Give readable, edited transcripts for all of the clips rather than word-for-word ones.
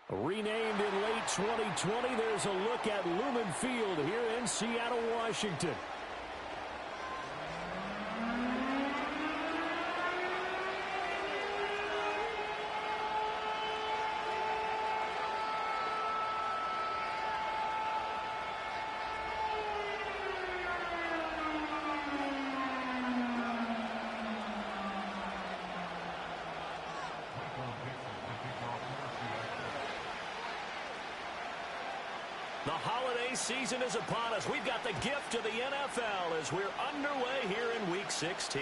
Renamed in late 2020, there's a look at Lumen Field here in Seattle, Washington. The holiday season is upon us. We've got the gift of the NFL as we're underway here in Week 16.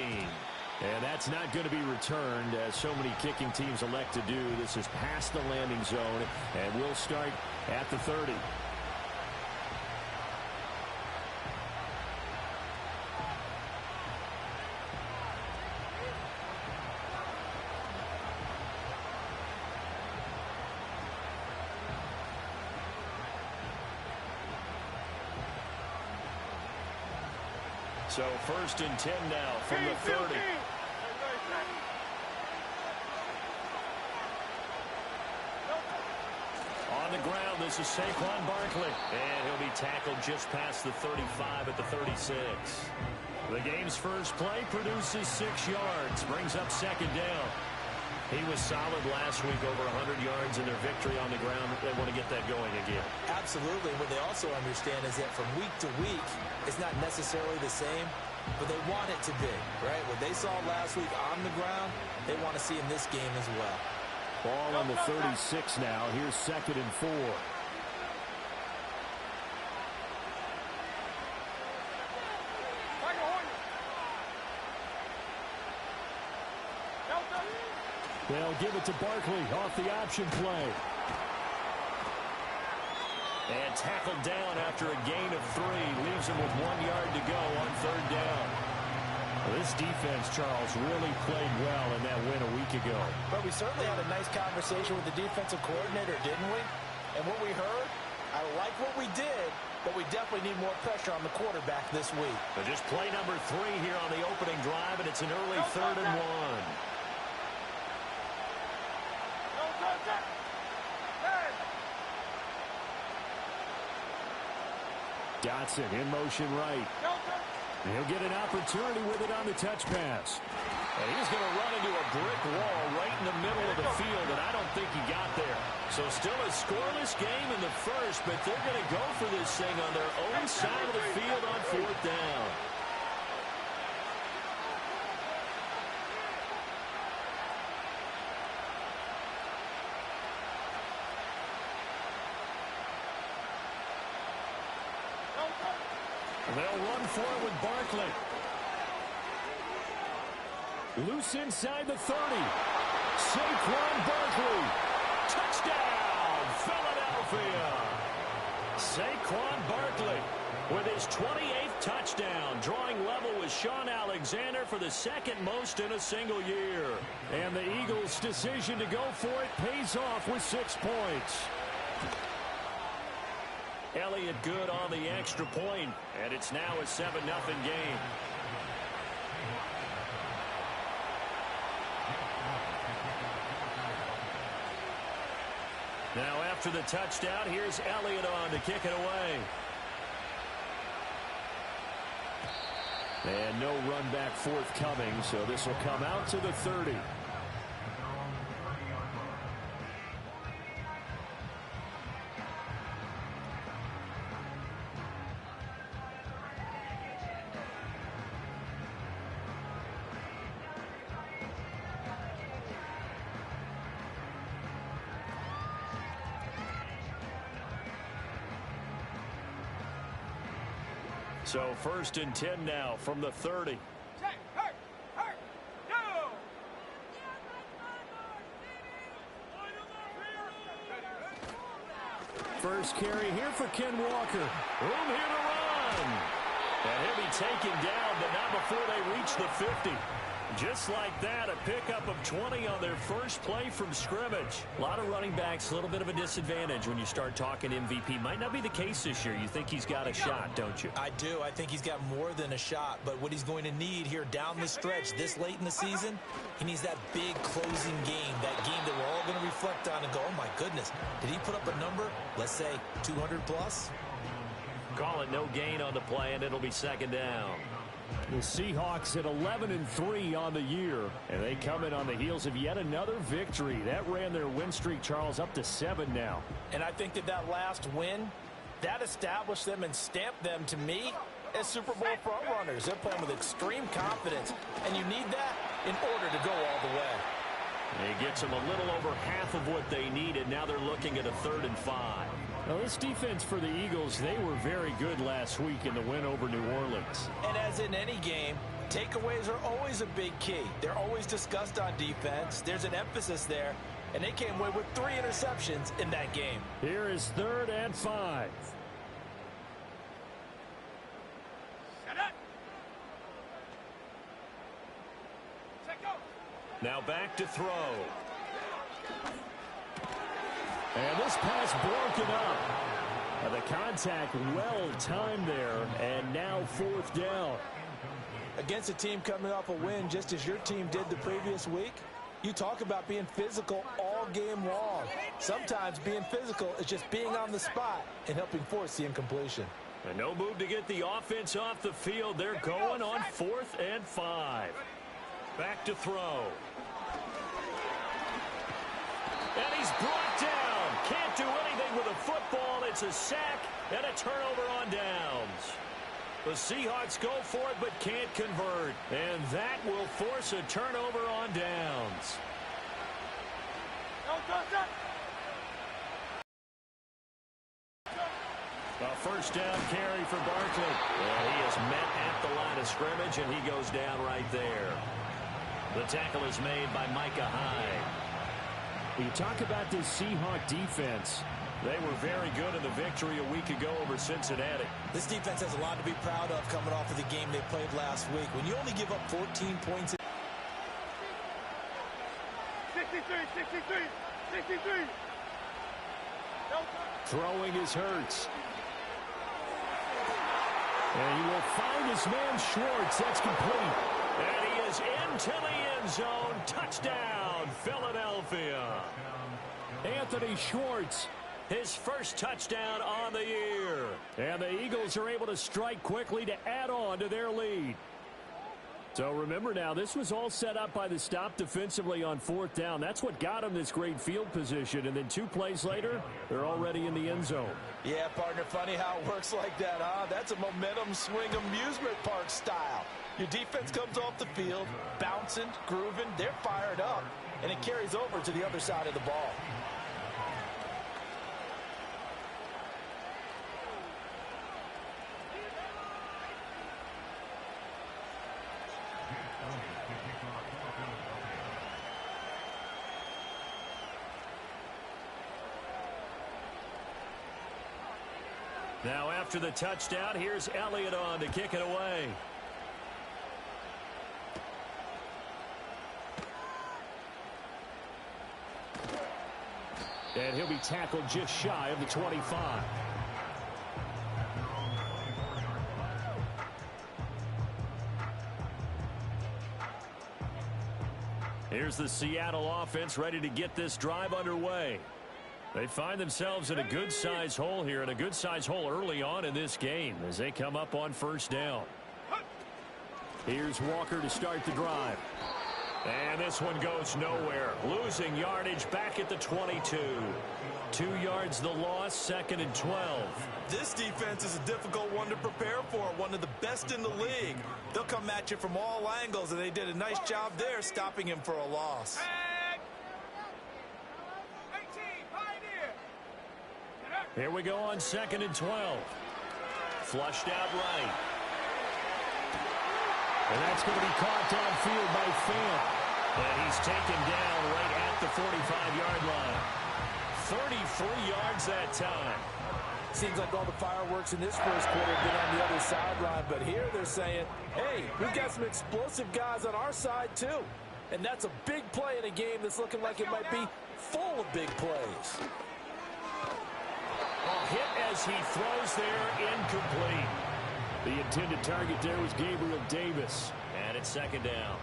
And that's not going to be returned, as so many kicking teams elect to do. This is past the landing zone, and we'll start at the 30. So 1st and 10 now from the 30. On the ground, this is Saquon Barkley. And he'll be tackled just past the 35 at the 36. The game's first play produces 6 yards. Brings up 2nd down. He was solid last week, over 100 yards in their victory on the ground. They want to get that going again. Absolutely. What they also understand is that from week to week, it's not necessarily the same, but they want it to be, right? What they saw last week on the ground, they want to see in this game as well. Ball on the 36 now. Here's 2nd and 4. They'll give it to Barkley off the option play. And tackled down after a gain of 3. Leaves him with 1 yard to go on 3rd down. Well, this defense, Charles, really played well in that win a week ago. But we certainly had a nice conversation with the defensive coordinator, didn't we? And what we heard, I like what we did, but we definitely need more pressure on the quarterback this week. But just play number 3 here on the opening drive, and it's an early 3rd and 1. Dotson in motion right. He'll get an opportunity with it on the touch pass. And he's going to run into a brick wall right in the middle of the field, and I don't think he got there. So still a scoreless game in the first, but they're going to go for this thing on their own side of the field on 4th down. They'll run for it with Barkley. Loose inside the 30. Saquon Barkley. Touchdown, Philadelphia. Saquon Barkley with his 28th touchdown, drawing level with Shaun Alexander for the 2nd most in a single year. And the Eagles' decision to go for it pays off with 6 points. Elliott good on the extra point, and it's now a 7-0 game. Now after the touchdown, here's Elliott on to kick it away. And no run back forthcoming, so this will come out to the 30. So 1st and 10 now from the 30. First carry here for Ken Walker. Room here to run. And he'll be taken down, but not before they reach the 50. Just like that, a pickup of 20 on their first play from scrimmage. A lot of running backs, a little bit of a disadvantage when you start talking MVP. Might not be the case this year. You think he's got a shot, don't you? I do. I think he's got more than a shot. But what he's going to need here down the stretch this late in the season, he needs that big closing game, that game that we're all going to reflect on and go, oh, my goodness, did he put up a number, let's say 200 plus? Call it no gain on the play, and it'll be second down. The Seahawks at 11-3 on the year, and they come in on the heels of yet another victory. That ran their win streak, Charles, up to 7 now. And I think that last win, that established them and stamped them, to me, as Super Bowl frontrunners. They're playing with extreme confidence, and you need that in order to go all the way. It gets them a little over half of what they needed. Now they're looking at a 3rd and 5. Now, this defense for the Eagles, they were very good last week in the win over New Orleans. And as in any game, takeaways are always a big key. They're always discussed on defense. There's an emphasis there, and they came away with 3 interceptions in that game. Here is 3rd and 5. Now back to throw. And this pass broken up. The contact well timed there, and now 4th down. Against a team coming off a win just as your team did the previous week, you talk about being physical all game long. Sometimes being physical is just being on the spot and helping force the incompletion. And no move to get the offense off the field. They're going on 4th and 5. Back to throw. And he's brought down. Can't do anything with a football. It's a sack and a turnover on downs. The Seahawks go for it but can't convert. And that will force a turnover on downs. A first down carry for Barkley. And he is met at the line of scrimmage, and he goes down right there. The tackle is made by Micah Hyde. You talk about this Seahawk defense. They were very good in the victory a week ago over Cincinnati. This defense has a lot to be proud of coming off of the game they played last week. When you only give up 14 points. 63. Throwing is Hurts. And he will find his man Schwartz. That's complete. And he is into the end zone. Touchdown, Philadelphia. Anthony Schwartz, his first touchdown on the year. And the Eagles are able to strike quickly to add on to their lead. So remember now, this was all set up by the stop defensively on 4th down. That's what got them this great field position. And then 2 plays later, they're already in the end zone. Yeah, partner, funny how it works like that, huh? That's a momentum swing amusement park style. Your defense comes off the field, bouncing, grooving, they're fired up, and it carries over to the other side of the ball. Now after the touchdown, here's Elliott on to kick it away. And he'll be tackled just shy of the 25. Here's the Seattle offense ready to get this drive underway. They find themselves in a good-sized hole here, and a good-sized hole early on in this game as they come up on 1st down. Here's Walker to start the drive. And this one goes nowhere. Losing yardage back at the 22. 2 yards the loss, 2nd and 12. This defense is a difficult one to prepare for, one of the best in the league. They'll come at you from all angles, and they did a nice job there stopping him for a loss. Here we go on 2nd and 12. Flushed out right. And that's going to be caught downfield by Fant. And he's taken down right at the 45-yard line. 33 yards that time. Seems like all the fireworks in this first quarter have been on the other sideline, but here they're saying, hey, we've got some explosive guys on our side too. And that's a big play in a game that's looking like it might be full of big plays. A hit as he throws there, incomplete. The intended target there was Gabriel Davis. And it's second down.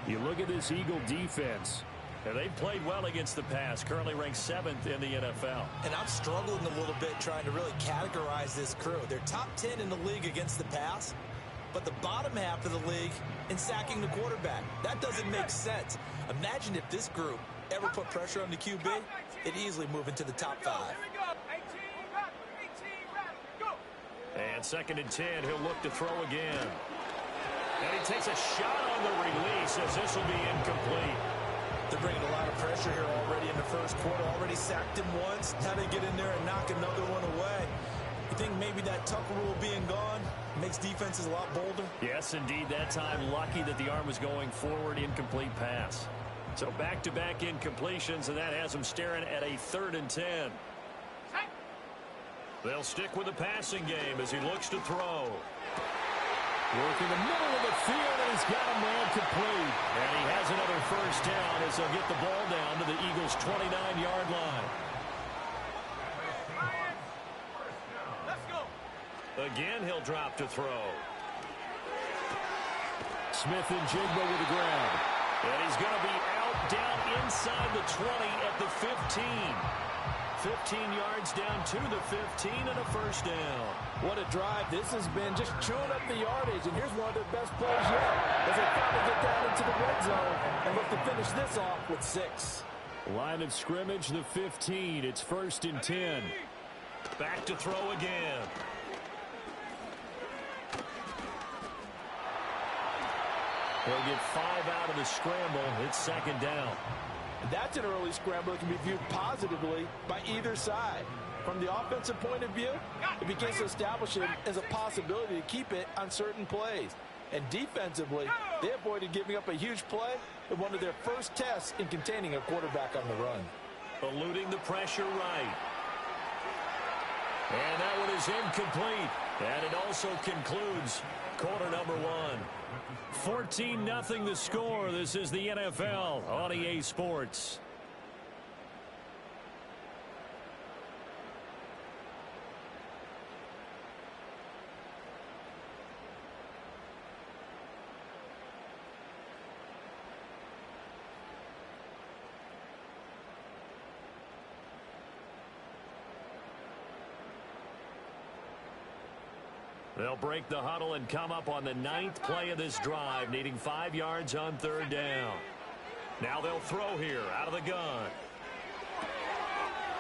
You look at this Eagle defense. And they've played well against the pass, currently ranked 7th in the NFL. And I'm struggling a little bit trying to really categorize this crew. They're top 10 in the league against the pass, but the bottom half of the league in sacking the quarterback. That doesn't make sense. Imagine if this group ever put pressure on the QB, it'd easily move into the top 5. And second and 10, he'll look to throw again. And he takes a shot on the release as this will be incomplete. They're bringing a lot of pressure here already in the first quarter. Already sacked him once. Now they get in there and knock another one away. You think maybe that Tucker rule being gone makes defenses a lot bolder? Yes, indeed. That time, lucky that the arm was going forward. Incomplete pass. So back-to-back incompletions, and that has them staring at a 3rd and 10. They'll stick with the passing game as he looks to throw. Working the middle of the field, and he's got a man complete. And he has another first down as he'll get the ball down to the Eagles' 29-yard line. Again, he'll drop to throw. Smith and Jigba with the grab. And he's going to be out down inside the 20 at the 15. 15 yards down to the 15 and a first down. What a drive this has been, just chewing up the yardage. And here's one of their best plays yet as they finally get down into the red zone and look to finish this off with 6. Line of scrimmage, the 15. It's 1st and 10. Back to throw again. They'll get 5 out of the scramble. It's second down. That's an early scramble that can be viewed positively by either side. From the offensive point of view, it begins to establish it as a possibility to keep it on certain plays. And defensively, they avoided giving up a huge play in one of their first tests in containing a quarterback on the run. Eluding the pressure right. And that one is incomplete. And it also concludes quarter number 1. 14-0 the score. This is the NFL on EA Sports. They'll break the huddle and come up on the 9th play of this drive, needing 5 yards on 3rd down. Now they'll throw here out of the gun.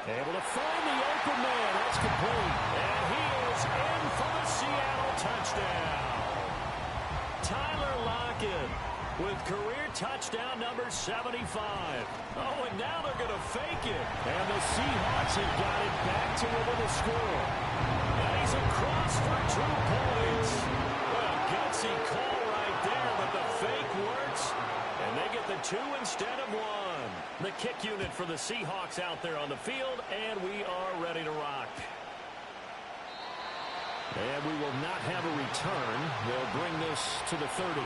Able to find the open man. That's complete. And he is in for the Seattle touchdown. Tyler Lockett with career touchdown number 75. Oh, and now they're going to fake it. And the Seahawks have got it back to within a score. And he's across for 2 points. Well, gutsy call right there, but the fake works. And they get the 2 instead of 1. The kick unit for the Seahawks out there on the field, and we are ready to rock. And we will not have a return. They'll bring this to the 30.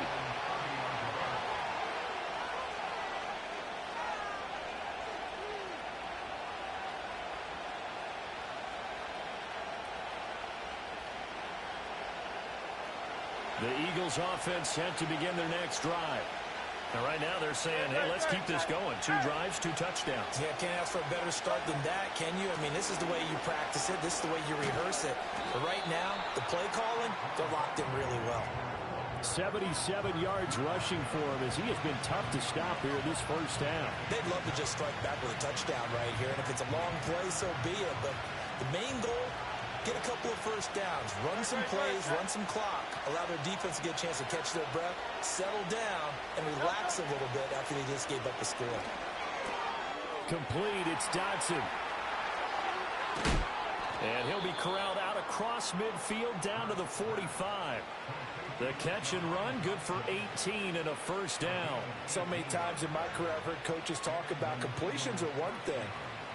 The Eagles offense set to begin their next drive. And right now they're saying, hey, let's keep this going. 2 drives, 2 touchdowns. Yeah, can't ask for a better start than that, can you? I mean, this is the way you practice it. This is the way you rehearse it. But right now, the play calling, they're locked in really well. 77 yards rushing for him as he has been tough to stop here this first down. They'd love to just strike back with a touchdown right here. And if it's a long play, so be it. But the main goal, get a couple of first downs, run some plays, run some clock, allow their defense to get a chance to catch their breath, settle down, and relax a little bit after they just gave up the score. Complete, it's Dodson. And he'll be corralled out across midfield down to the 45. The catch and run, good for 18 and a first down. So many times in my career I've heard coaches talk about completions are one thing,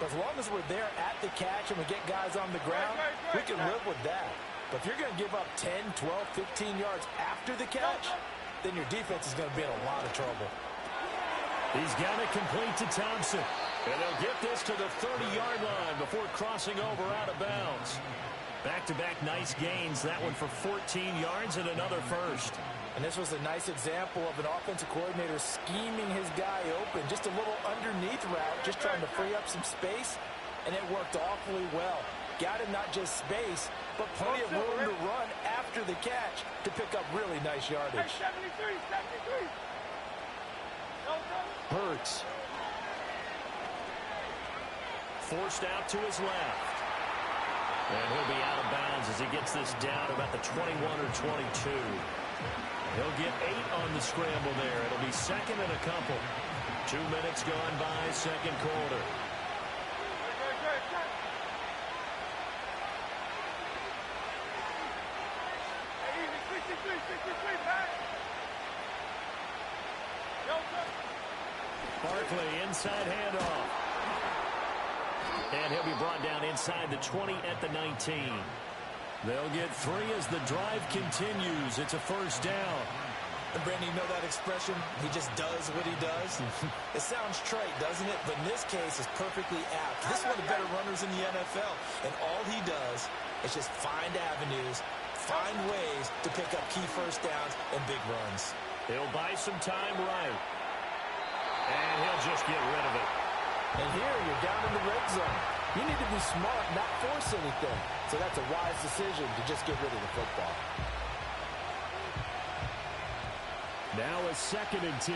But as long as we're there at the catch and we get guys on the ground, we can live with that. But if you're going to give up 10, 12, 15 yards after the catch, then your defense is going to be in a lot of trouble. He's got it complete to Thompson. And they'll get this to the 30-yard line before crossing over out of bounds. Back-to-back nice gains. That one for 14 yards and another first. And this was a nice example of an offensive coordinator scheming his guy open. Just a little underneath route, just trying to free up some space. And it worked awfully well. Got him not just space, but plenty of room to run after the catch to pick up really nice yardage. 73. Hurts. Forced out to his left. And he'll be out of bounds as he gets this down about the 21 or 22. He'll get 8 on the scramble there. It'll be second and a couple. 2 minutes gone by, second quarter. Barkley, inside handoff. And he'll be brought down inside the 20 at the 19. They'll get 3 as the drive continues. It's a first down. And Brandon, you know that expression? He just does what he does. It sounds trite, doesn't it? But in this case, it's perfectly apt. This is one of the better runners in the NFL. And all he does is just find avenues, find ways to pick up key first downs and big runs. He'll buy some time right. And he'll just get rid of it. And here you're down in the red zone. You need to be smart, not force anything. So that's a wise decision to just get rid of the football. Now a 2nd and 10.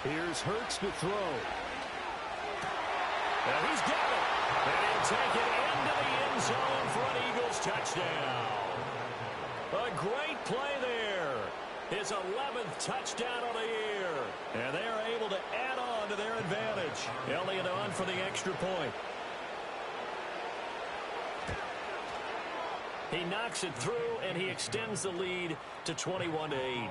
Here's Hurts to throw. And he's got it. And he'll take it into the end zone for an Eagles touchdown. A great play there. His 11th touchdown of the year. And they're able to add on to their advantage. Elliott on for the extra point. He knocks it through, and he extends the lead to 21-8.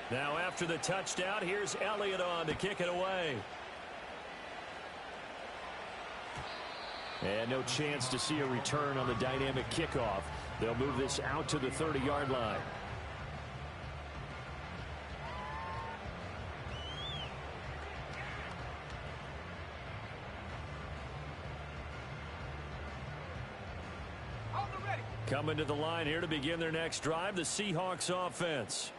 Now after the touchdown, here's Elliott on to kick it away. And no chance to see a return on the dynamic kickoff. They'll move this out to the 30-yard line. Coming to the line here to begin their next drive, the Seahawks offense.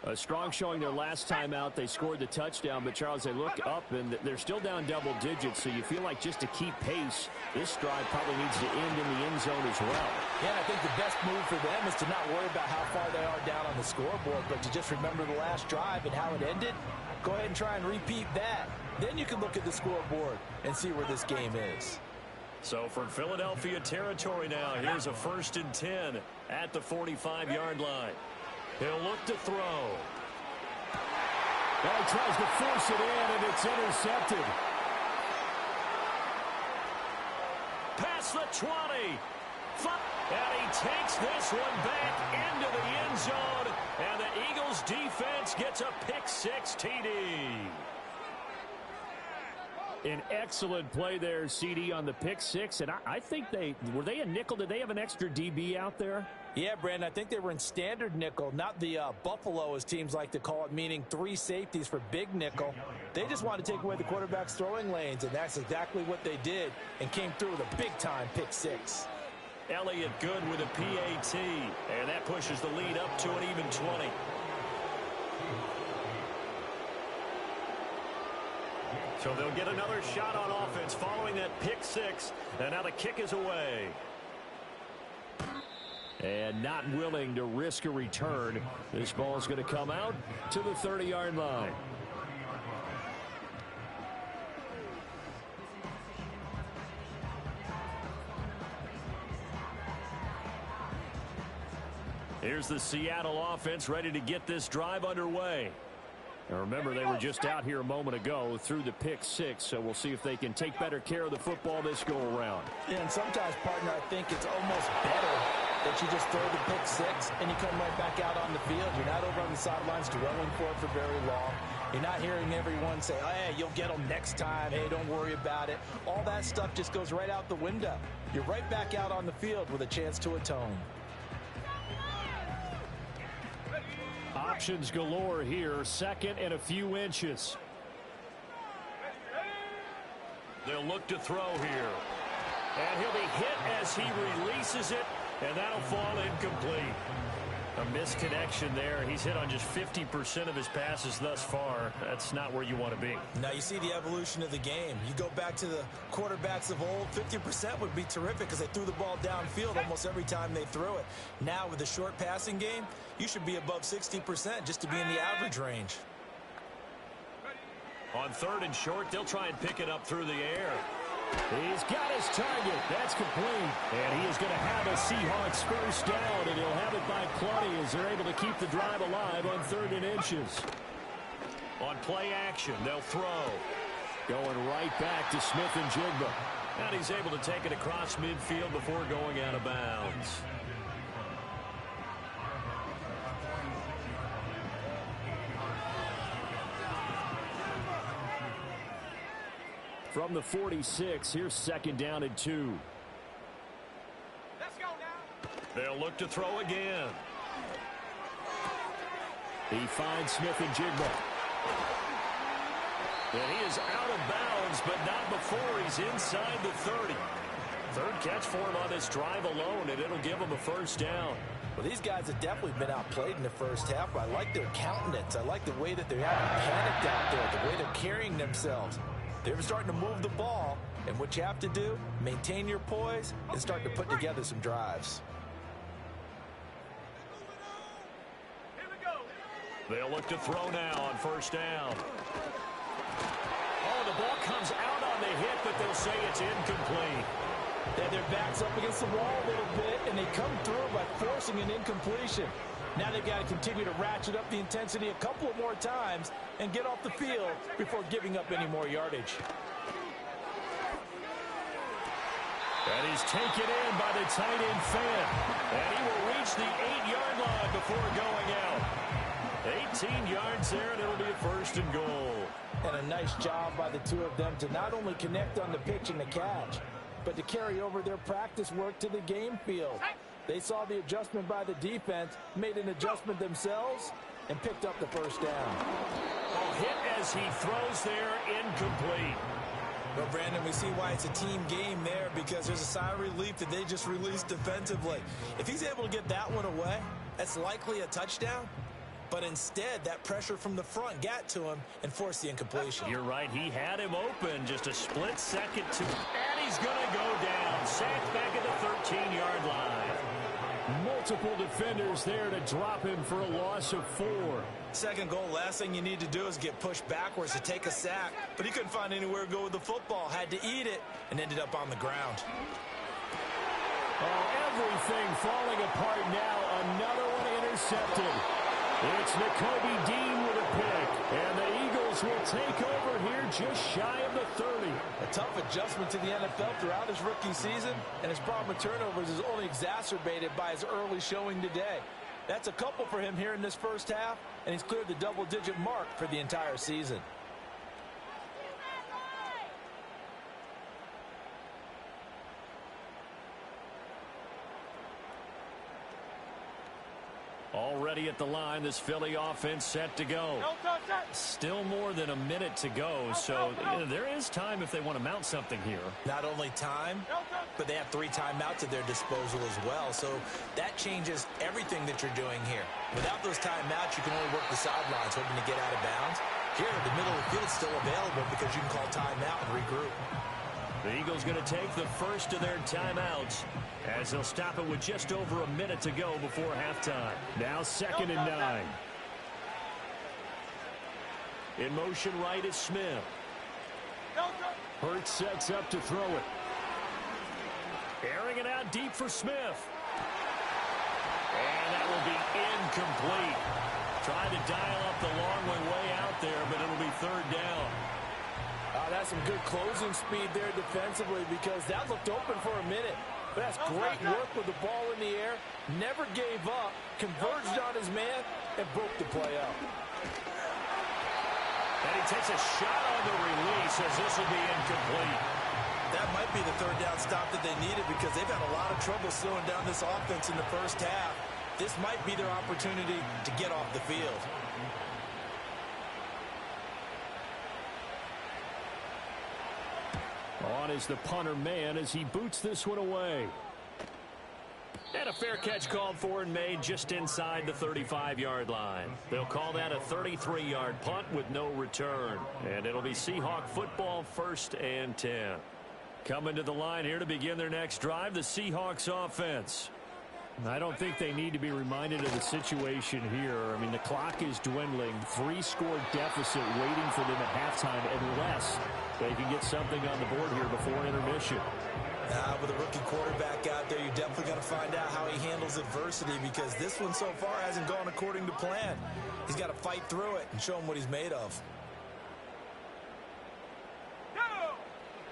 A strong showing their last time out. They scored the touchdown, but, Charles, they look up, and they're still down double digits, so you feel like just to keep pace, this drive probably needs to end in the end zone as well. Yeah, I think the best move for them is to not worry about how far they are down on the scoreboard, but to just remember the last drive and how it ended. Go ahead and try and repeat that. Then you can look at the scoreboard and see where this game is. So from Philadelphia territory now, here's a 1st and 10 at the 45-yard line. He'll look to throw. Well, he tries to force it in, and it's intercepted. Past the 20. And he takes this one back into the end zone. And the Eagles defense gets a pick-6 TD. An excellent play there, CD, on the pick-6. And I think were they a nickel? Did they have an extra DB out there? Yeah, Brandon, I think they were in standard nickel, not the Buffalo, as teams like to call it, meaning 3 safeties for big nickel. They just wanted to take away the quarterback's throwing lanes, and that's exactly what they did, and came through with a big-time pick-6. Elliott good with a PAT, and that pushes the lead up to an even 20. So they'll get another shot on offense following that pick-6, and now the kick is away. And not willing to risk a return. This ball is going to come out to the 30-yard line. Here's the Seattle offense ready to get this drive underway. And remember, they were just out here a moment ago through the pick six, so we'll see if they can take better care of the football this go-around. Yeah, and sometimes, partner, I think it's almost better that you just throw the pick six and you come right back out on the field. You're not over on the sidelines dwelling for it for very long. You're not hearing everyone say, oh, hey, you'll get them next time. Hey, don't worry about it. All that stuff just goes right out the window. You're right back out on the field with a chance to atone. Options galore here. Second and a few inches. They'll look to throw here. And he'll be hit as he releases it, and that'll fall incomplete. A misconnection there. He's hit on just 50% of his passes thus far. That's not where you want to be. Now you see the evolution of the game. You go back to the quarterbacks of old, 50% would be terrific because they threw the ball downfield almost every time they threw it. Now with the short passing game, you should be above 60% just to be in the average range. On third and short, they'll try and pick it up through the air. He's got his target. That's complete. And he is going to have a Seahawks first down, and he'll have it by plenty as they're able to keep the drive alive on third and inches. On play action, they'll throw. Going right back to Smith and Jigba. And he's able to take it across midfield before going out of bounds. From the 46, here's second down and 2. Let's go now. They'll look to throw again. He finds Smith and Jigba. And he is out of bounds, but not before he's inside the 30. Third catch for him on this drive alone, and it'll give him a first down. Well, these guys have definitely been outplayed in the first half. I like their countenance. I like the way that they're having panicked out there, the way they're carrying themselves. They're starting to move the ball, and what you have to do, maintain your poise and start to put together some drives. Here we go. They'll look to throw now on first down. Oh, the ball comes out on the hit, but they'll say it's incomplete. They have their backs up against the wall a little bit, and they come through by forcing an incompletion. Now they've got to continue to ratchet up the intensity a couple of more times and get off the field before giving up any more yardage. And he's taken in by the tight end fan. And he will reach the 8-yard line before going out. 18 yards there, and it'll be a first and goal. And a nice job by the two of them to not only connect on the pitch and the catch, but to carry over their practice work to the game field. They saw the adjustment by the defense, made an adjustment themselves, and picked up the first down. A hit as he throws there, incomplete. Well, Brandon, we see why it's a team game there because there's a sigh of relief that they just released defensively. If he's able to get that one away, that's likely a touchdown. But instead, that pressure from the front got to him and forced the incompletion. You're right. He had him open. Just a split second to... And he's going to go down. Sacked back at the 13-yard line. Multiple defenders there to drop him for a loss of 4. Second goal, last thing you need to do is get pushed backwards to take a sack. But he couldn't find anywhere to go with the football. Had to eat it and ended up on the ground. Oh, everything falling apart now. Another one intercepted. It's Nakobe Dean with a pick. And the Eagles will take over here just shy of the 30. A tough adjustment to the NFL throughout his rookie season, and his problem with turnovers is only exacerbated by his early showing today. That's a couple for him here in this first half, and he's cleared the double-digit mark for the entire season. Already at the line, this Philly offense set to go. Still more than a minute to go, so there is time if they want to mount something here. Not only time, but they have 3 timeouts at their disposal as well, so that changes everything that you're doing here. Without those timeouts, you can only work the sidelines, hoping to get out of bounds. Here, the middle of the field is still available because you can call timeout and regroup. The Eagles going to take the first of their timeouts as they'll stop it with just over a minute to go before halftime. Now second and 9. In motion right is Smith. Hurts sets up to throw it. Airing it out deep for Smith. And that will be incomplete. Trying to dial up the long way out there, but it'll be third down. That's some good closing speed there defensively because that looked open for a minute. But that's great work with the ball in the air. Never gave up, converged on his man, and broke the play up. And he takes a shot on the release as this will be incomplete. That might be the third down stop that they needed because they've had a lot of trouble slowing down this offense in the first half. This might be their opportunity to get off the field. On is the punter man as he boots this one away. And a fair catch called for and made just inside the 35-yard line. They'll call that a 33-yard punt with no return. And it'll be Seahawk football, 1st and 10. Coming to the line here to begin their next drive, the Seahawks offense. I don't think they need to be reminded of the situation here. I mean, the clock is dwindling. 3-score deficit waiting for them at halftime unless they can get something on the board here before intermission. With a rookie quarterback out there, you're definitely going to find out how he handles adversity because this one so far hasn't gone according to plan. He's got to fight through it and show him what he's made of.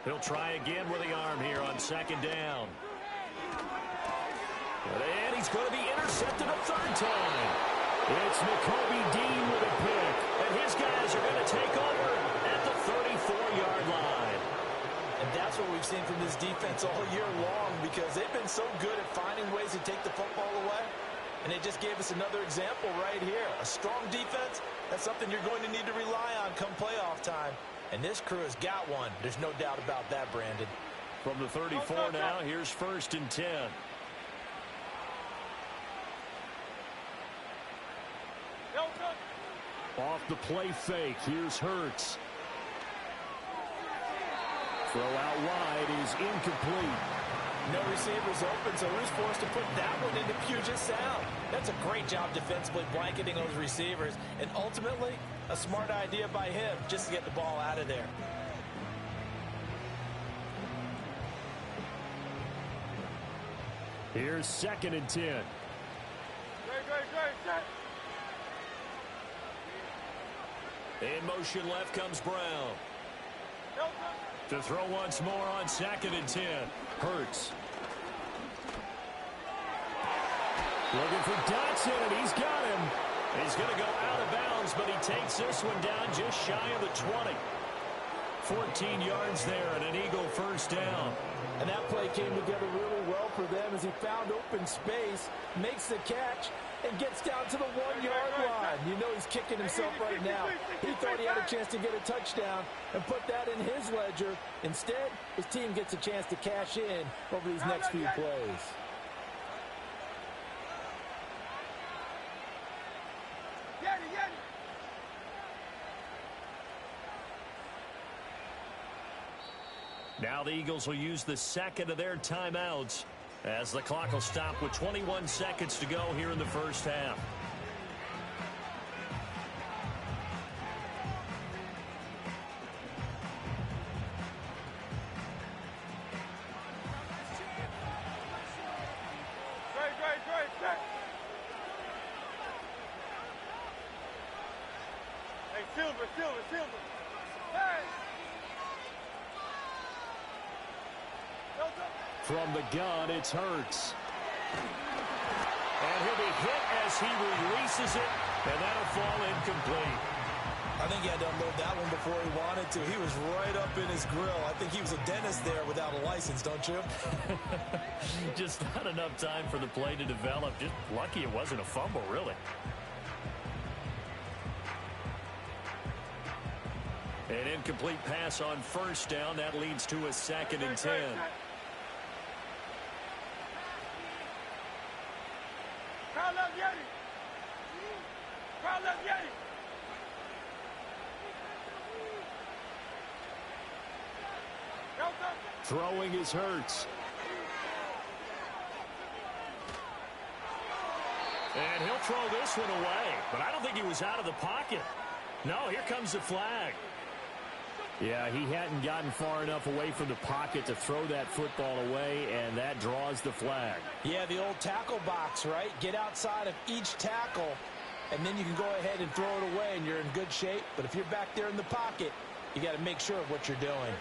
He'll try again with the arm here on 2nd down. And he's going to be intercepted a 3rd time. It's Nakobe Dean with a pick. And his guys are going to take over at the 34-yard line. And that's what we've seen from this defense all year long because they've been so good at finding ways to take the football away. And they just gave us another example right here. A strong defense, that's something you're going to need to rely on come playoff time. And this crew has got one. There's no doubt about that, Brandon. From the 34 now, here's 1st and 10. Off the play fake, here's Hurts. Throw out wide is incomplete. No receivers open, so who's forced to put that one into Puget Sound? That's a great job defensively blanketing those receivers, and ultimately, a smart idea by him just to get the ball out of there. Here's 2nd and 10. In motion left comes Brown. To throw once more on 2nd and 10. Hurts. Looking for Dotson, and he's got him. He's going to go out of bounds, but he takes this one down just shy of the 20. 14 yards there and an Eagle 1st down. And that play came together really well for them as he found open space, makes the catch, and gets down to the 1-yard line. You know he's kicking himself right now. He thought he had a chance to get a touchdown and put that in his ledger. Instead, his team gets a chance to cash in over these next few plays. Now the Eagles will use the 2nd of their timeouts as the clock will stop with 21 seconds to go here in the 1st half. Hey, Silver. Hey! From the gun, it's Hurts. And he'll be hit as he releases it, and that'll fall incomplete. I think he had to unload that one before he wanted to. He was right up in his grill. I think he was a dentist there without a license, don't you? Just not enough time for the play to develop. Just lucky it wasn't a fumble, really. An incomplete pass on 1st down. That leads to a 2nd and 10. Throwing is Hurts. And he'll throw this one away. But I don't think he was out of the pocket. No, here comes the flag. Yeah, he hadn't gotten far enough away from the pocket to throw that football away, and that draws the flag. Yeah, the old tackle box, right? Get outside of each tackle, and then you can go ahead and throw it away, and you're in good shape. But if you're back there in the pocket, you got to make sure of what you're doing.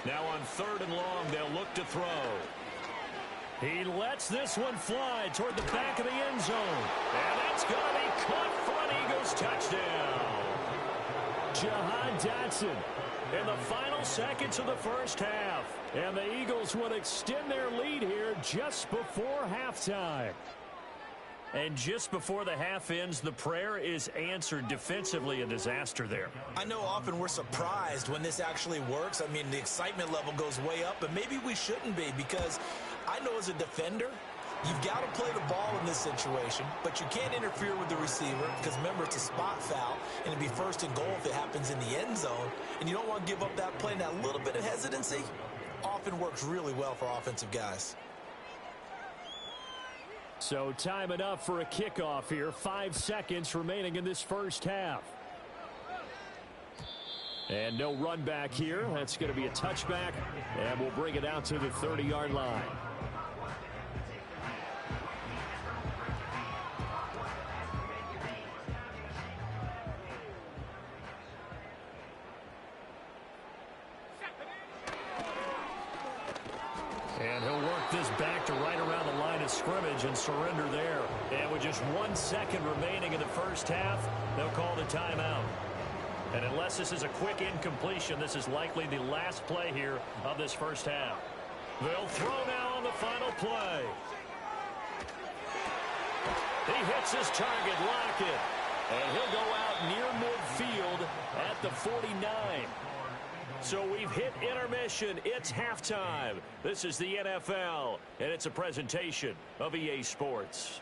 Now on 3rd and long, they'll look to throw. He lets this one fly toward the back of the end zone. And that's going to be caught for an Eagles touchdown. Jahan Dotson in the final seconds of the first half. And the Eagles would extend their lead here just before halftime. And just before the half ends, the prayer is answered. Defensively, a disaster there. I know often we're surprised when this actually works. I mean, the excitement level goes way up, but maybe we shouldn't be, because I know as a defender, you've got to play the ball in this situation, but you can't interfere with the receiver because, remember, it's a spot foul, and it'd be 1st and goal if it happens in the end zone, and you don't want to give up that play. And that little bit of hesitancy often works really well for offensive guys. So time enough for a kickoff here. 5 seconds remaining in this first half. And no run back here. That's going to be a touchback, and we'll bring it out to the 30-yard line. And he'll work this back to right around the line of scrimmage and surrender there. And with just 1 second remaining in the first half, they'll call the timeout. And unless this is a quick incompletion, this is likely the last play here of this first half. They'll throw now on the final play. He hits his target, Lockett. And he'll go out near midfield at the 49. So we've hit intermission. It's halftime. This is the NFL, and it's a presentation of EA Sports.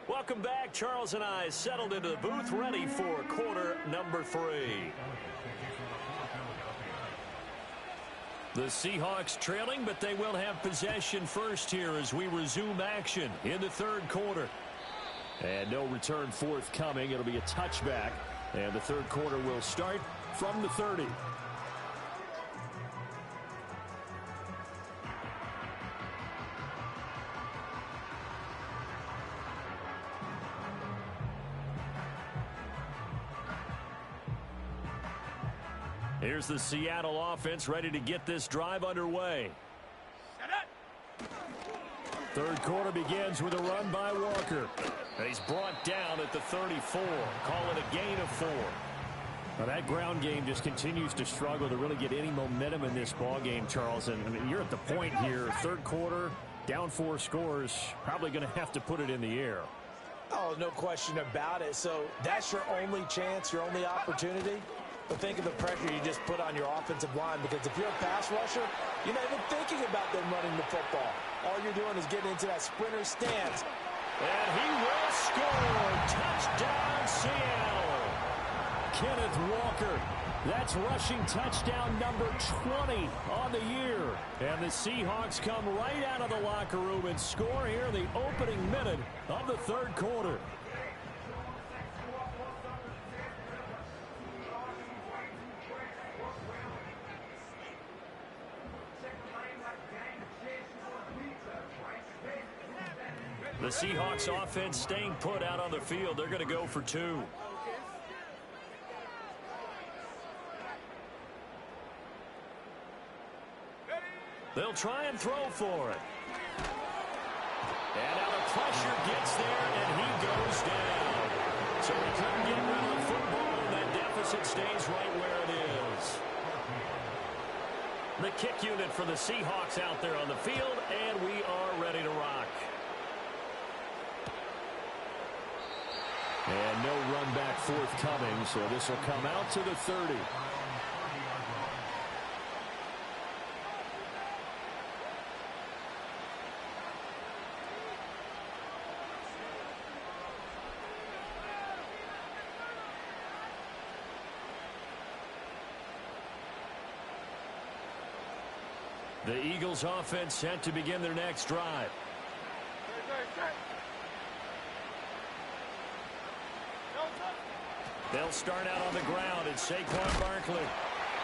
Welcome back. Charles and I settled into the booth, ready for quarter number 3. The Seahawks trailing, but they will have possession first here as we resume action in the 3rd quarter. And no return forthcoming. It'll be a touchback, and the 3rd quarter will start from the 30. Here's the Seattle offense ready to get this drive underway. 3rd quarter begins with a run by Walker. And he's brought down at the 34. Call it a gain of 4. Now that ground game just continues to struggle to really get any momentum in this ball game, Charles. And I mean, you're at the point here, 3rd quarter, down 4 scores, probably going to have to put it in the air. Oh, no question about it. So that's your only chance, your only opportunity. But think of the pressure you just put on your offensive line, because if you're a pass rusher, you're not even thinking about them running the football. All you're doing is getting into that sprinter stance. And he will score. Touchdown, Seattle. Kenneth Walker. That's rushing touchdown number 20 on the year. And the Seahawks come right out of the locker room and score here in the opening minute of the 3rd quarter. The Seahawks offense staying put out on the field. They're going to go for 2. They'll try and throw for it. And now the pressure gets there, and he goes down. So he couldn't get rid of the football, and that deficit stays right where it is. The kick unit for the Seahawks out there on the field, and we are ready to rock. And no run back forthcoming, so this will come out to the 30. The Eagles offense set to begin their next drive. They'll start out on the ground, and Saquon Barkley.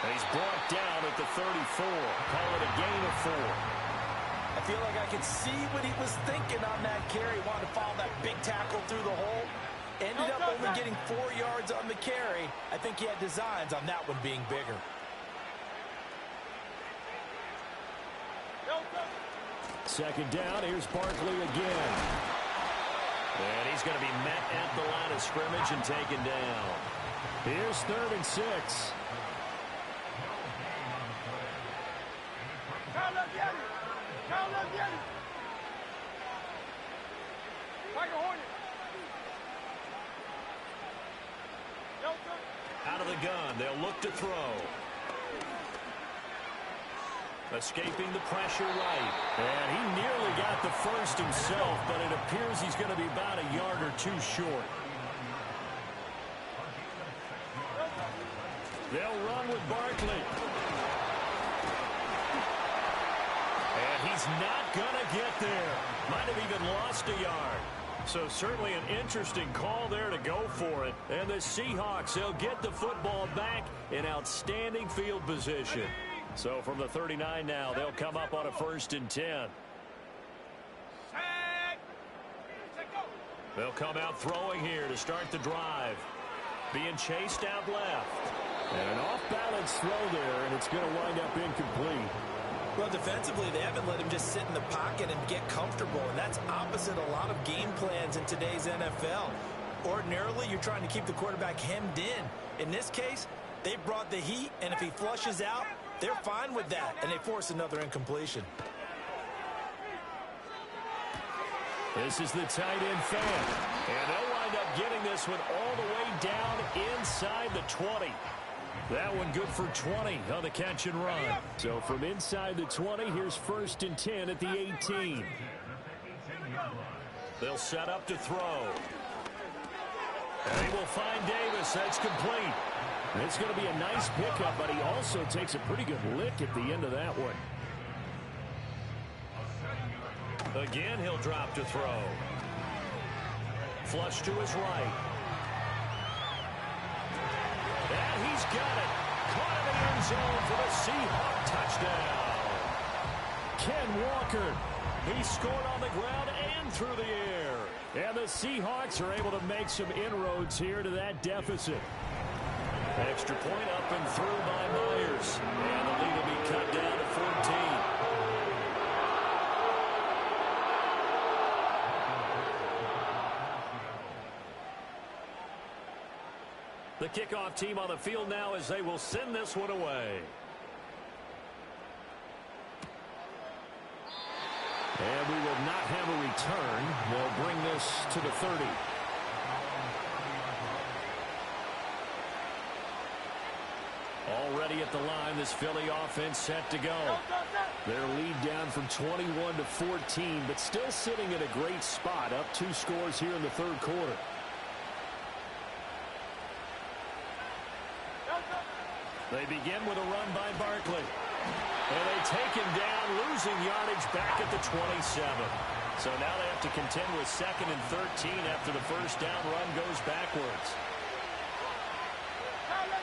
He's brought down at the 34. Call it a gain of 4. I feel like I could see what he was thinking on that carry. Wanted to follow that big tackle through the hole. Ended up only getting 4 yards on the carry. I think he had designs on that one being bigger. Second down, here's Barkley again. And he's going to be met at the line of scrimmage and taken down. Here's 3rd and 6. Out of the gun, they'll look to throw. Escaping the pressure right. And he nearly got the first himself, but it appears he's going to be about a yard or 2 short. They'll run with Barkley. And he's not going to get there. Might have even lost a yard. So certainly an interesting call there to go for it. And the Seahawks, they'll get the football back in outstanding field position. So from the 39 now, they'll come up on a 1st and 10. They'll come out throwing here to start the drive. Being chased out left. And an off-balance throw there, and it's going to wind up incomplete. Well, defensively, they haven't let him just sit in the pocket and get comfortable, and that's opposite a lot of game plans in today's NFL. Ordinarily, you're trying to keep the quarterback hemmed in. In this case, they brought the heat, and if he flushes out, they're fine with that, and they force another incompletion. This is the tight end fan, and they'll wind up getting this one all the way down inside the 20. That one good for 20 on the catch and run. So from inside the 20, here's 1st and 10 at the 18. They'll set up to throw. And he will find Davis. That's complete. It's going to be a nice pickup, but he also takes a pretty good lick at the end of that one. Again, he'll drop to throw. Flush to his right. And he's got it. Caught in the end zone for the Seahawk touchdown. Ken Walker. He scored on the ground and through the air. And the Seahawks are able to make some inroads here to that deficit. Extra point up and through by Myers. And the lead will be cut down to 14. The kickoff team on the field now as they will send this one away. And we will not have a return. They'll bring this to the 30. Already at the line, this Philly offense set to go. Their lead down from 21 to 14, but still sitting at a great spot, up 2 scores here in the 3rd quarter. They begin with a run by Barkley. And they take him down, losing yardage back at the 27. So now they have to contend with 2nd and 13 after the first down run goes backwards.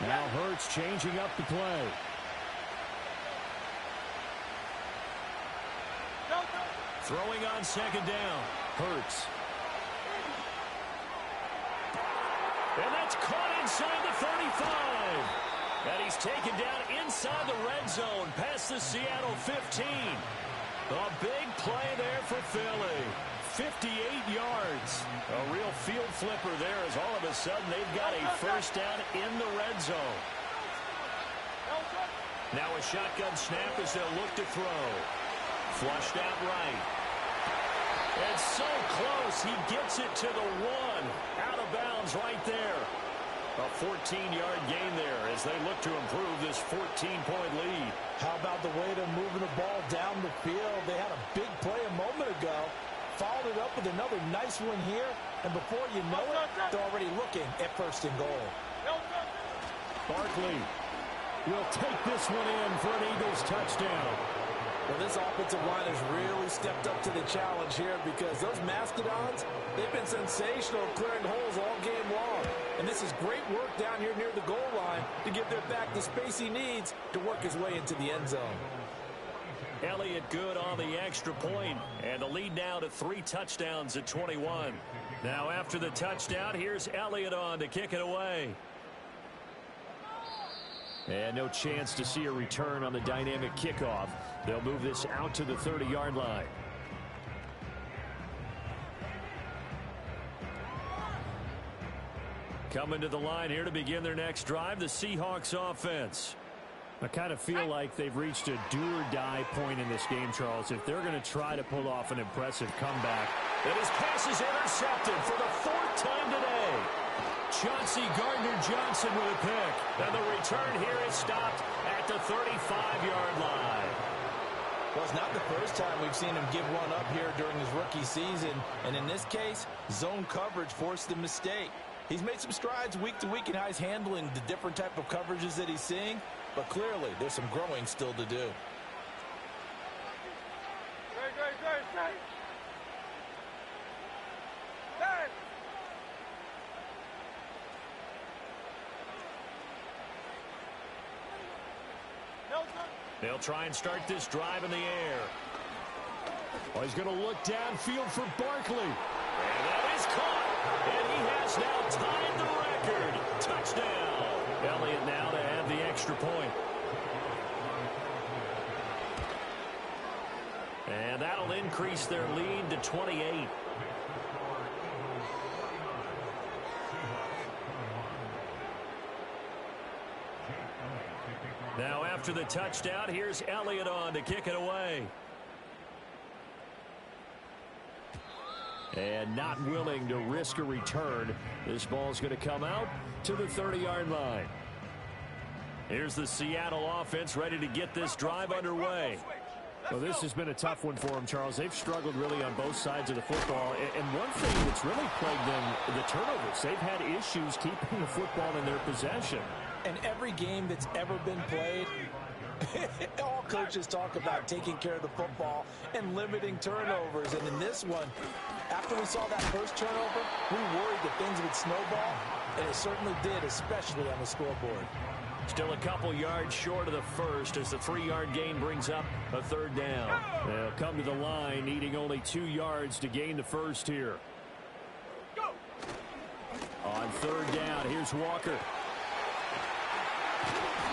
Now Hurts changing up the play. Throwing on 2nd down. Hurts. And that's caught inside the 35. And he's taken down inside the red zone past the Seattle 15. A big play there for Philly. 58 yards. A real field flipper there as all of a sudden they've got a first down in the red zone. Now a shotgun snap as they'll look to throw. Flushed out right. And so close, he gets it to the 1. Out of bounds right there. A 14-yard gain there as they look to improve this 14-point lead. How about the way they're moving the ball down the field? They had a big play a moment ago. Followed it up with another nice one here. And before you know it, they're already looking at 1st and goal. Barkley will take this one in for an Eagles touchdown. Well, this offensive line has really stepped up to the challenge here because those Mastodons, they've been sensational clearing holes all game long. And this is great work down here near the goal line to give their back the space he needs to work his way into the end zone. Elliott good on the extra point, and the lead now to 3 touchdowns at 21. Now after the touchdown, here's Elliott on to kick it away. And no chance to see a return on the dynamic kickoff. They'll move this out to the 30-yard line. Coming to the line here to begin their next drive, the Seahawks offense. I kind of feel like they've reached a do-or-die point in this game, Charles, if they're going to try to pull off an impressive comeback. And his pass is intercepted for the 4th time today. Chauncey Gardner-Johnson with a pick. And the return here is stopped at the 35-yard line. Well, it's not the first time we've seen him give one up here during his rookie season. And in this case, zone coverage forced the mistake. He's made some strides week to week in how he's handling the different type of coverages that he's seeing. But clearly, there's some growing still to do. Great. They'll try and start this drive in the air. Oh, he's going to look downfield for Barkley. And that is caught. And he has now tied the record. Touchdown. Elliott now to add the extra point. And that'll increase their lead to 28. Now after the touchdown, here's Elliott on to kick it away. And not willing to risk a return. This ball's going to come out to the 30-yard line. Here's the Seattle offense ready to get this drive underway. Well, this has been a tough one for them, Charles. They've struggled really on both sides of the football. And one thing that's really plagued them, the turnovers. They've had issues keeping the football in their possession. And every game that's ever been played, all coaches talk about taking care of the football and limiting turnovers. And in this one, after we saw that first turnover, we worried that things would snowball, and it certainly did, especially on the scoreboard. Still a couple yards short of the first as the 3-yard gain brings up a 3rd down. They'll come to the line needing only 2 yards to gain the first here. On 3rd down, here's Walker.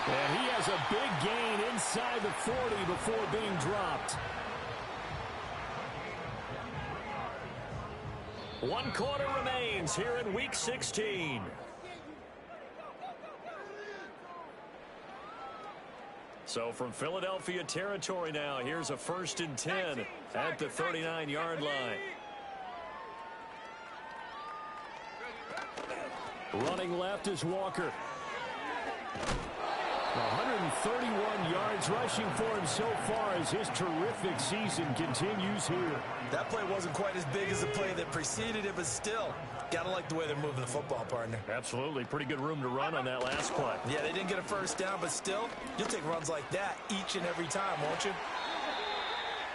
And he has a big gain inside the 40 before being dropped. 1 quarter remains here in Week 16. So from Philadelphia territory now, here's a 1st and 10 at the 39-yard line. Running left is Walker. 131 yards rushing for him so far as his terrific season continues here. That play wasn't quite as big as the play that preceded it, but still, gotta like the way they're moving the football, partner. Absolutely. Pretty good room to run on that last play. Yeah, they didn't get a 1st down, but still, you'll take runs like that each and every time, won't you?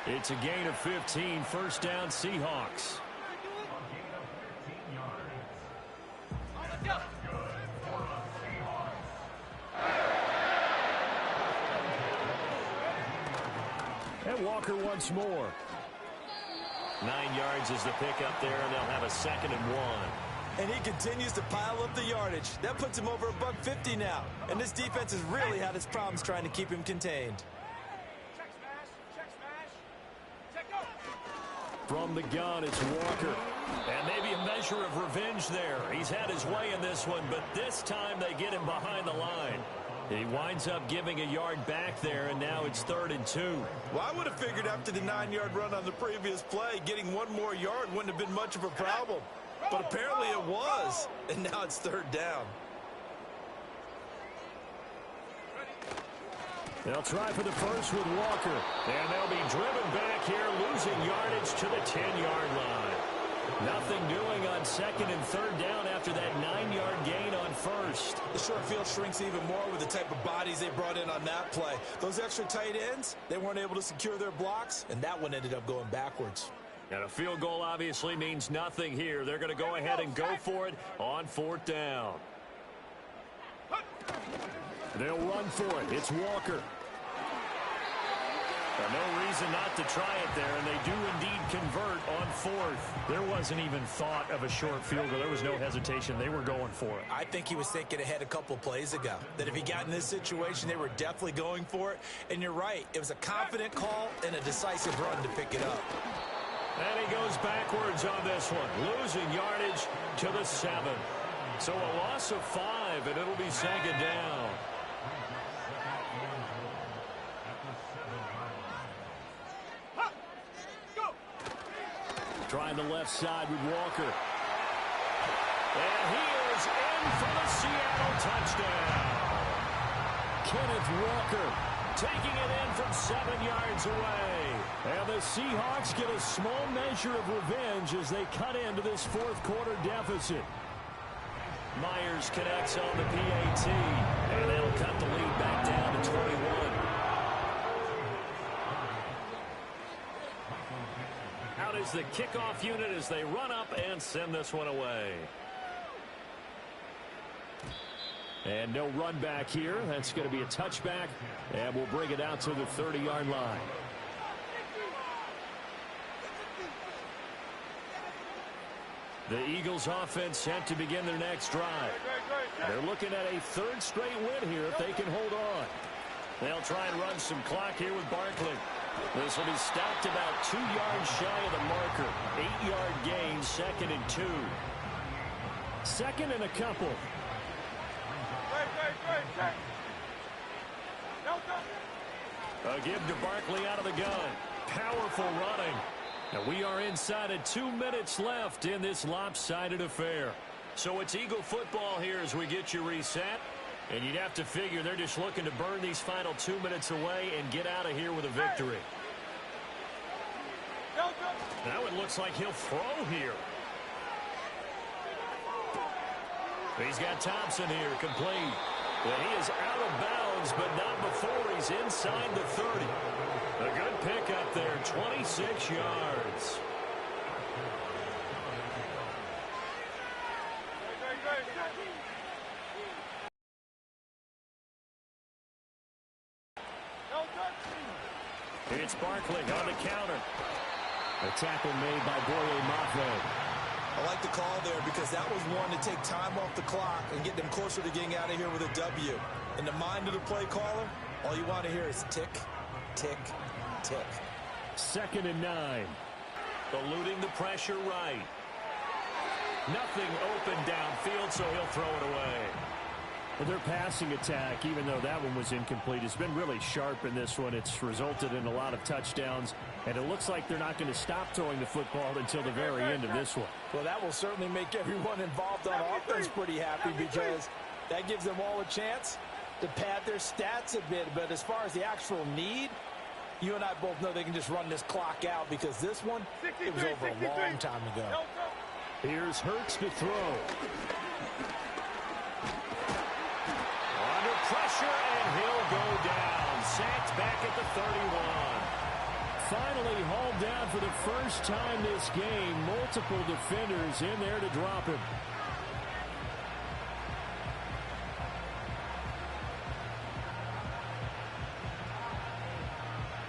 It's a gain of 15. 1st down, Seahawks. And Walker once more. 9 yards is the pickup there, and they'll have a 2nd and 1. And he continues to pile up the yardage. That puts him over $150 now. And this defense has really had its problems trying to keep him contained. From the gun, it's Walker. And maybe a measure of revenge there. He's had his way in this one, but this time they get him behind the line. He winds up giving a yard back there, and now it's 3rd and 2. Well, I would have figured after the 9-yard run on the previous play, getting 1 more yard wouldn't have been much of a problem. But apparently it was, and now it's 3rd down. They'll try for the first with Walker, and they'll be driven back here, losing yardage to the 10-yard line. Nothing doing on second and third down after that 9-yard gain on first. The short field shrinks even more with the type of bodies they brought in on that play. Those extra tight ends, they weren't able to secure their blocks, and that one ended up going backwards. And a field goal obviously means nothing here. They're going to go ahead and go for it on fourth down. They'll run for it. It's Walker. No reason not to try it there, and they do indeed convert on fourth. There wasn't even thought of a short field goal. There was no hesitation. They were going for it. I think he was thinking ahead a couple plays ago, that if he got in this situation, they were definitely going for it. And you're right. It was a confident call and a decisive run to pick it up. And he goes backwards on this one, losing yardage to the 7. So a loss of 5, and it'll be second down. Trying the left side with Walker. And he is in for the Seattle touchdown. Kenneth Walker taking it in from 7 yards away. And the Seahawks get a small measure of revenge as they cut into this fourth quarter deficit. Myers connects on the PAT, and that'll cut the lead back down to 21. Out is the kickoff unit as they run up and send this one away. And no run back here. That's going to be a touchback, and we'll bring it out to the 30-yard line. The Eagles offense set to begin their next drive. They're looking at a third straight win here if they can hold on. They'll try and run some clock here with Barkley. This will be stopped about 2 yards shy of the marker. 8-yard gain, 2nd and 2. Second and a couple. A give to Barkley out of the gun. Powerful running. Now we are inside of 2 minutes left in this lopsided affair. So it's Eagle football here as we get you reset. And you'd have to figure they're just looking to burn these final 2 minutes away and get out of here with a victory. Now it looks like he'll throw here. He's got Thompson here, complete. Well, he is out of bounds, but not before he's inside the 30. A good pick up there, 26 yards. It's Barkley on the counter. A tackle made by Boye Mafe. I like the call there because that was one to take time off the clock and get them closer to getting out of here with a W. In the mind of the play caller, all you want to hear is tick, tick, tick. 2nd and 9. Eluding the pressure right. Nothing open downfield, so he'll throw it away. Well, their passing attack, even though that one was incomplete, has been really sharp in this one. It's resulted in a lot of touchdowns, and it looks like they're not going to stop throwing the football until the very end of this one. Well, that will certainly make everyone involved on offense pretty happy because that gives them all a chance to pad their stats a bit. But as far as the actual need, you and I both know they can just run this clock out because this one, it was over a long time ago. Here's Hurts to throw. Under pressure, and he'll go down. Sacked back at the 31. Finally hauled down for the first time this game. Multiple defenders in there to drop him.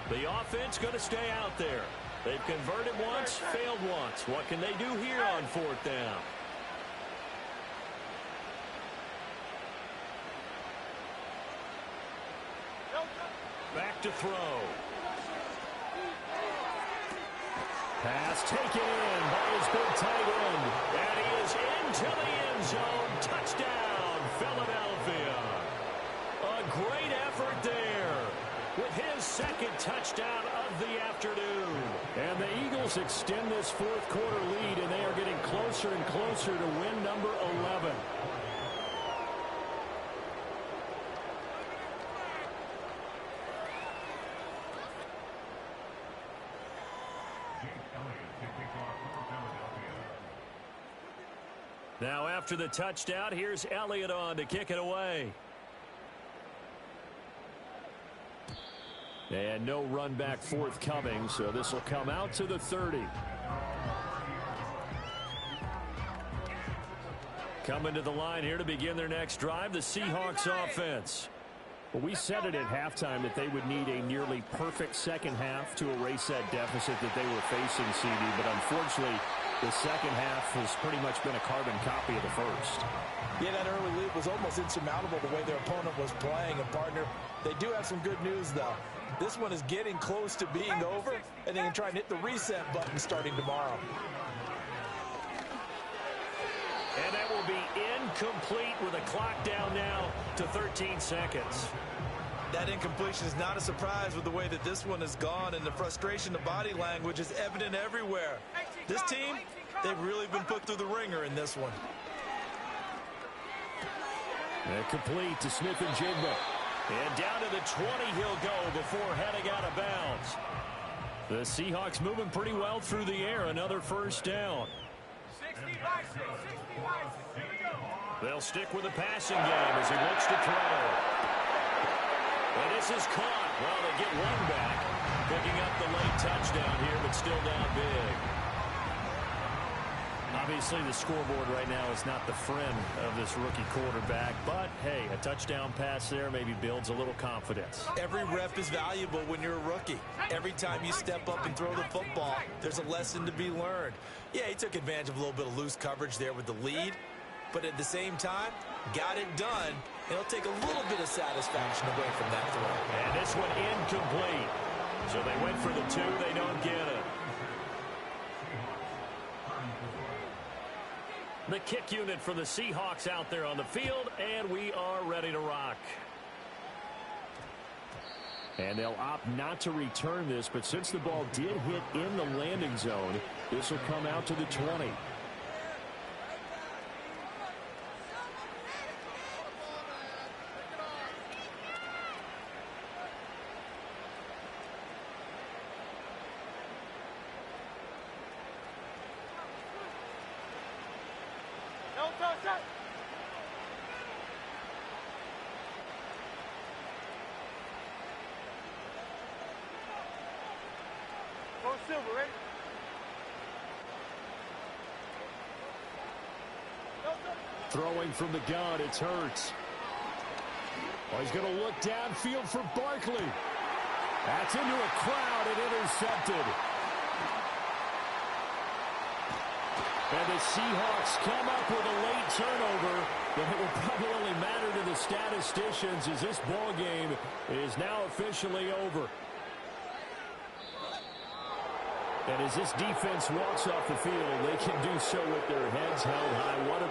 The offense going to stay out there. They've converted once, failed once. What can they do here on fourth down? Back to throw. Pass taken in by his big tight end. And he is into the end zone. Touchdown, Philadelphia. A great effort there with his second touchdown of the afternoon. And the Eagles extend this fourth quarter lead, and they are getting closer and closer to win number 11. Now after the touchdown, here's Elliott on to kick it away. And no run back forthcoming, so this will come out to the 30. Coming to the line here to begin their next drive, the Seahawks offense. Well, we said it at halftime that they would need a nearly perfect second half to erase that deficit that they were facing, CD. But unfortunately, the second half has pretty much been a carbon copy of the first. Yeah, that early lead was almost insurmountable the way their opponent was playing. And, partner, they do have some good news, though. This one is getting close to being over, and they can try and hit the reset button starting tomorrow. And that will be incomplete with a clock down now to 13 seconds. That incompletion is not a surprise with the way that this one has gone, and the frustration, the body language is evident everywhere. This team, they've really been put through the ringer in this one. And complete to Smith-Njigba. And down to the 20 he'll go before heading out of bounds. The Seahawks moving pretty well through the air. Another first down. They'll stick with the passing game as he looks to throw. And this is caught. Well, they get one back. Picking up the late touchdown here, but still down big. Obviously, the scoreboard right now is not the friend of this rookie quarterback. But, hey, a touchdown pass there maybe builds a little confidence. Every rep is valuable when you're a rookie. Every time you step up and throw the football, there's a lesson to be learned. Yeah, he took advantage of a little bit of loose coverage there with the lead. But at the same time, got it done. It'll take a little bit of satisfaction away from that throw. And this one incomplete. So they went for the 2. They don't get it. The kick unit for the Seahawks out there on the field, and we are ready to rock. And they'll opt not to return this, but since the ball did hit in the landing zone, this will come out to the 20. Silver, ready? Throwing from the gun, it's Hurts. Oh, he's going to look downfield for Barkley. That's into a crowd and intercepted. And the Seahawks come up with a late turnover, but it will probably only matter to the statisticians as this ball game is now officially over. And as this defense walks off the field, they can do so with their heads held high. What a